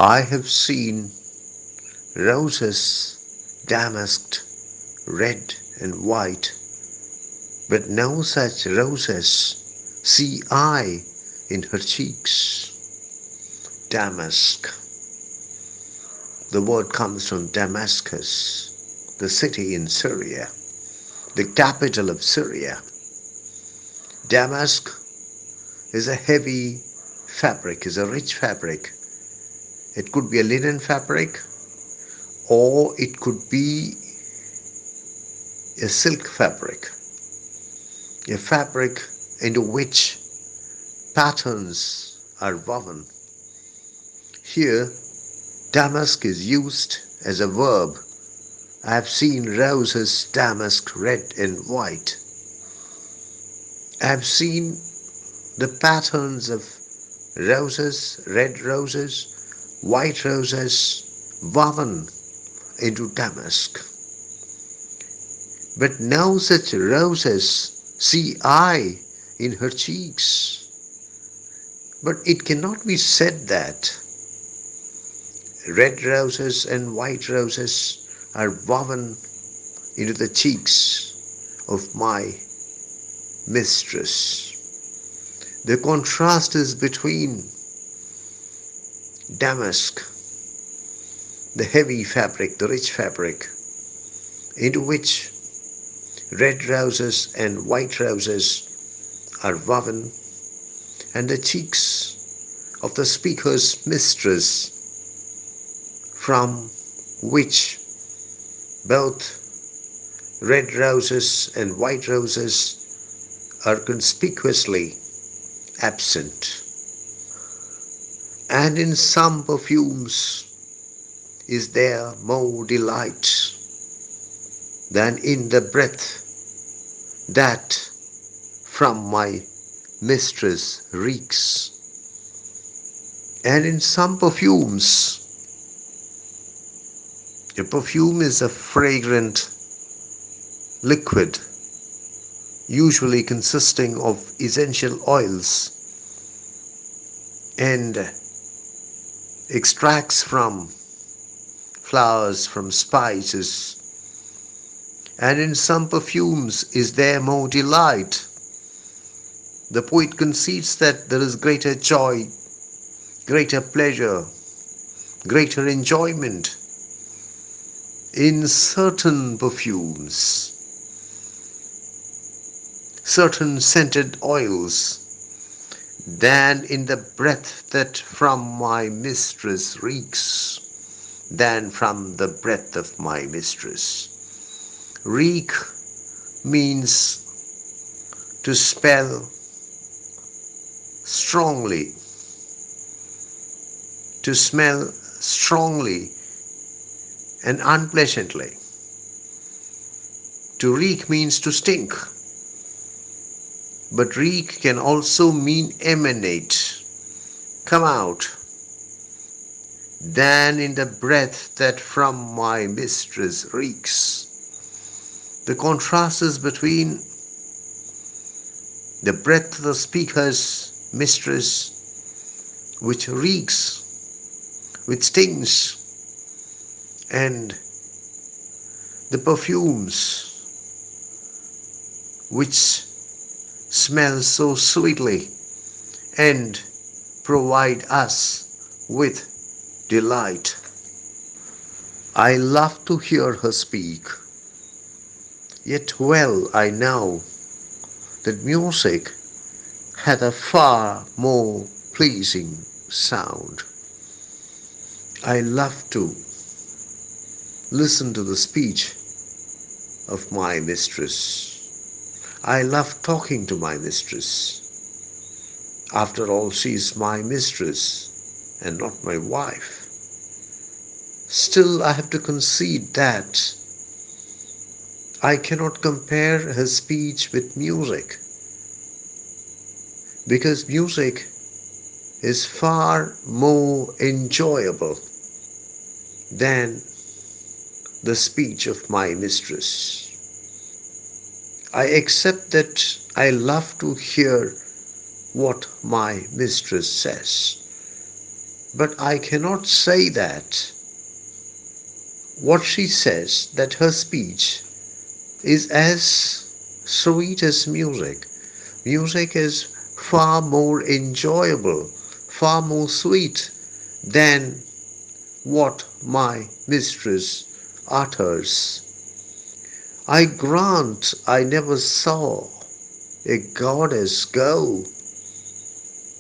I have seen roses damasked red and white, but no such roses see I in her cheeks. Damask. The word comes from Damascus, the city in Syria, the capital of Syria. Damask is a heavy fabric, is a rich fabric. It could be a linen fabric or it could be a silk fabric, a fabric into which patterns are woven. Here, damask is used as a verb. I have seen roses damask red and white. I have seen the patterns of roses, red roses, white roses woven into damask. But no such roses see I in her cheeks. But it cannot be said that red roses and white roses are woven into the cheeks of my mistress. The contrast is between damask, the heavy fabric, the rich fabric, into which red roses and white roses are woven, and the cheeks of the speaker's mistress, from which both red roses and white roses are conspicuously absent. And in some perfumes is there more delight than in the breath that from my mistress reeks. And in some perfumes, a perfume is a fragrant liquid, usually consisting of essential oils and extracts from flowers, from spices. And in some perfumes is there more delight. The poet concedes that there is greater joy, greater pleasure, greater enjoyment in certain perfumes, certain scented oils, than in the breath that from my mistress reeks, than from the breath of my mistress. Reek means to smell strongly, to smell strongly and unpleasantly. To reek means to stink, but reek can also mean emanate, come out, than in the breath that from my mistress reeks. The contrast is between the breath of the speaker's mistress, which reeks, which stings, and the perfumes which smell so sweetly and provide us with delight. I love to hear her speak, yet well I know that music hath a far more pleasing sound. I love to listen to the speech of my mistress. I love talking to my mistress. After all, she is my mistress and not my wife. Still, I have to concede that I cannot compare her speech with music, because music is far more enjoyable than the speech of my mistress. I accept that I love to hear what my mistress says, But I cannot say that what she says, that her speech is as sweet as music. Music is far more enjoyable, far more sweet than what my mistress utters. I grant I never saw a goddess go.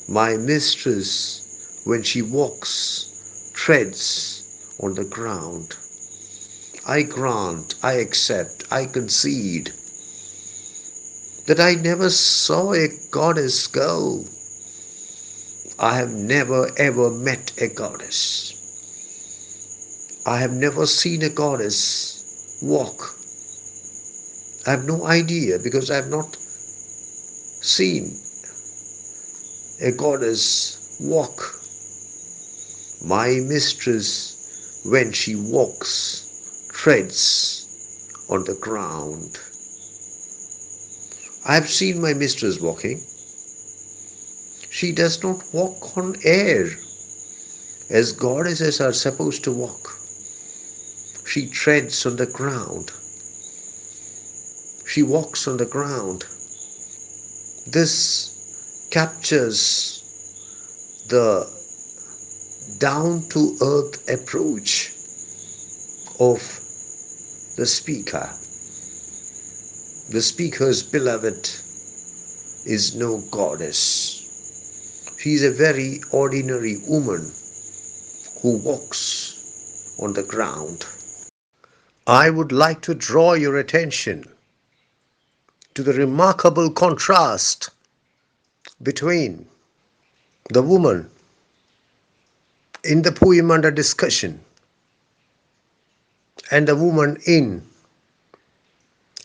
My mistress, when she walks, treads on the ground. I grant, I accept, I concede that I never saw a goddess go. I have never ever met a goddess. I have never seen a goddess walk. I have no idea because I have not seen a goddess walk. My mistress, when she walks, treads on the ground. I have seen my mistress walking. She does not walk on air as goddesses are supposed to walk. She treads on the ground. She walks on the ground. This captures the down to earth approach of the speaker. The speaker's beloved is no goddess. She is a very ordinary woman who walks on the ground. I would like to draw your attention to the remarkable contrast between the woman in the poem under discussion and the woman in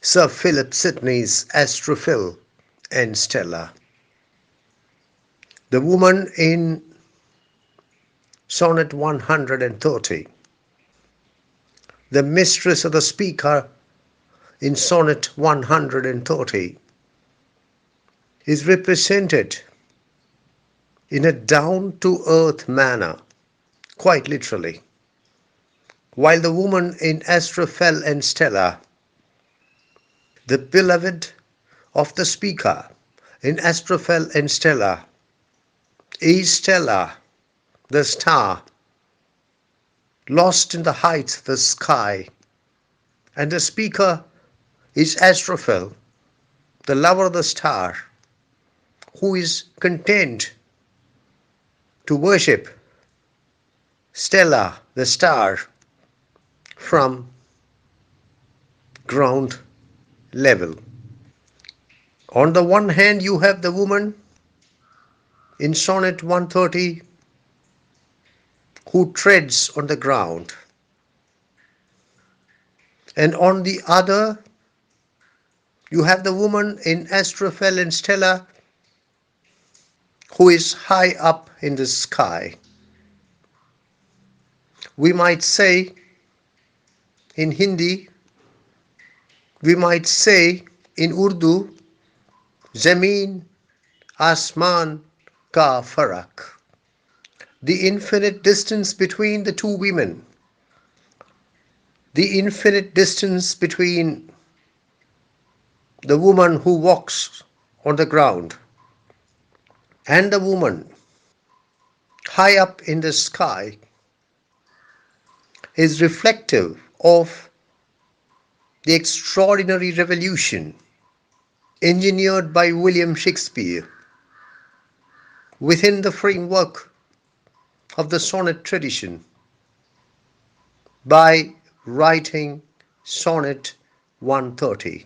Sir Philip Sidney's Astrophil and Stella. The woman in Sonnet 130, the mistress of the speaker in Sonnet 130 is represented in a down-to-earth manner, quite literally, while the woman in Astrophel and Stella, the beloved of the speaker in Astrophel and Stella, is Stella, the star, lost in the heights of the sky, and the speaker is Astrophel, the lover of the star, who is content to worship Stella, the star, from ground level. On the one hand, you have the woman in Sonnet 130 who treads on the ground, and on the other, you have the woman in Astrophel and Stella who is high up in the sky. We might say in Hindi, we might say in Urdu, Zameen Asman ka farak. The infinite distance between the two women, the infinite distance between the woman who walks on the ground and the woman high up in the sky is reflective of the extraordinary revolution engineered by William Shakespeare within the framework of the sonnet tradition by writing Sonnet 130.